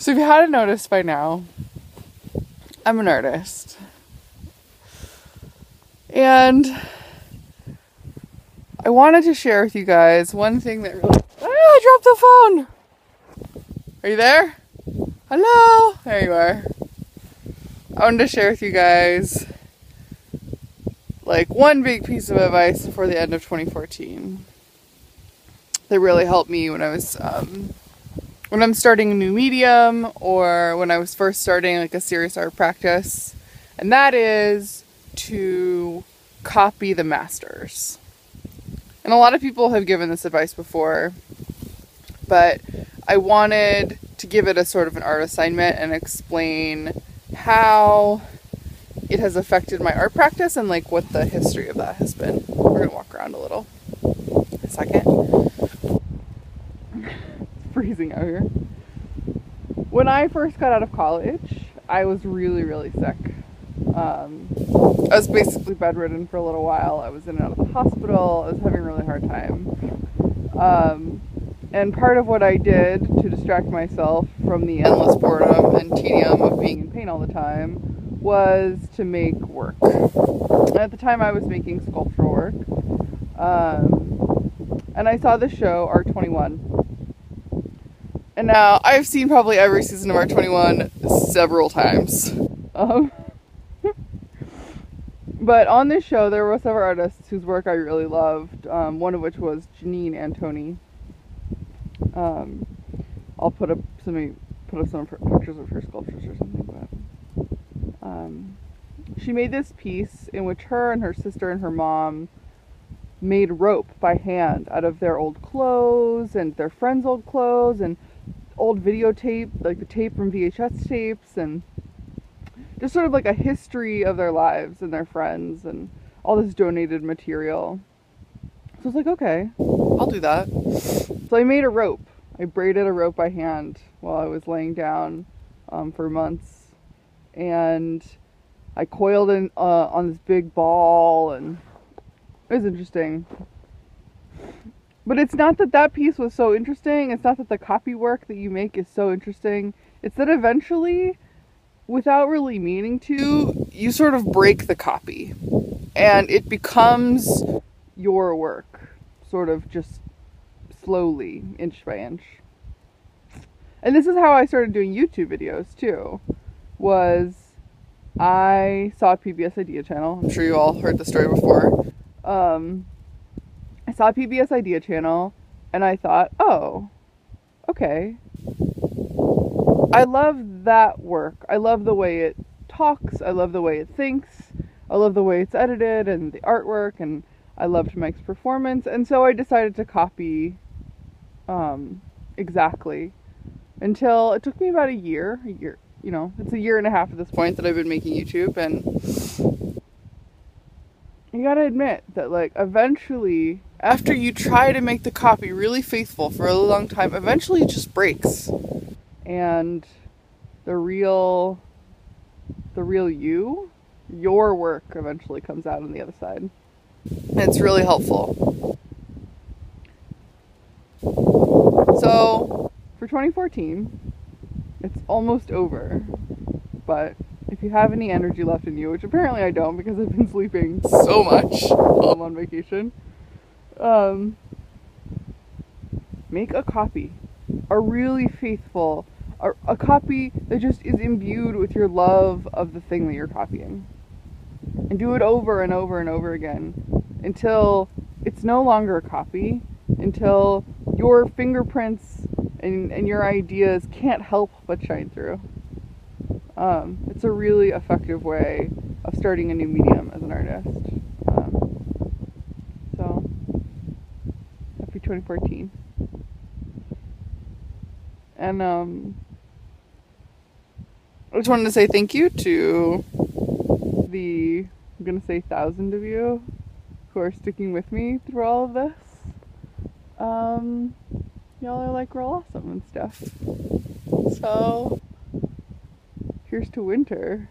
So if you hadn't noticed by now, I'm an artist. And I wanted to share with you guys one thing that really... I dropped the phone! Are you there? Hello? There you are. I wanted to share with you guys like one big piece of advice before the end of 2014 that really helped me when I was when I'm starting a new medium or when I was first starting like a serious art practice, and that is to copy the masters. And a lot of people have given this advice before, but I wanted to give it a sort of an art assignment and explain how it has affected my art practice and like what the history of that has been. We're gonna walk around a little. A second. It's freezing out here. When I first got out of college, I was really, really sick. I was basically bedridden for a little while. I was in and out of the hospital. I was having a really hard time. And part of what I did to distract myself from the endless boredom and tedium of being in pain all the time was to make work. And at the time I was making sculptural work. And I saw the show R21. And now I've seen probably every season of R21 several times. But on this show there were several artists whose work I really loved. One of which was Janine Antoni. I'll put up some pictures of her sculptures or something, but she made this piece in which her and her sister and her mom made rope by hand out of their old clothes and their friends' old clothes and old videotape, like the tape from VHS tapes, and just sort of like a history of their lives and their friends and all this donated material. So I was like, okay, I'll do that. So I made a rope. I braided a rope by hand while I was laying down for months. And I coiled in on this big ball, and it was interesting. But it's not that that piece was so interesting. It's not that the copy work that you make is so interesting. It's that eventually, without really meaning to, you sort of break the copy. And it becomes your work, sort of just slowly, inch by inch. And this is how I started doing YouTube videos too, was I saw PBS Idea Channel. I'm sure you all heard the story before. I saw PBS Idea Channel and I thought, oh, okay. I love that work. I love the way it talks. I love the way it thinks. I love the way it's edited and the artwork, and I loved Mike's performance. And so I decided to copy exactly, until it took me about a year, you know, it's a year and a half at this point that I've been making YouTube, and you gotta admit that, like, eventually, after you try to make the copy really faithful for a really long time, eventually it just breaks, and the real you, your work eventually comes out on the other side, and it's really helpful. So, for 2014, it's almost over, but if you have any energy left in you, which apparently I don't because I've been sleeping so much while I'm on vacation, make a copy, a really faithful, a copy that just is imbued with your love of the thing that you're copying. And do it over and over and over again until it's no longer a copy, until your fingerprints and your ideas can't help but shine through. It's a really effective way of starting a new medium as an artist. So, happy 2014. And I just wanted to say thank you to the, I'm gonna say 1,000 of you who are sticking with me through all of this. Y'all are like real awesome and stuff. So, here's to winter.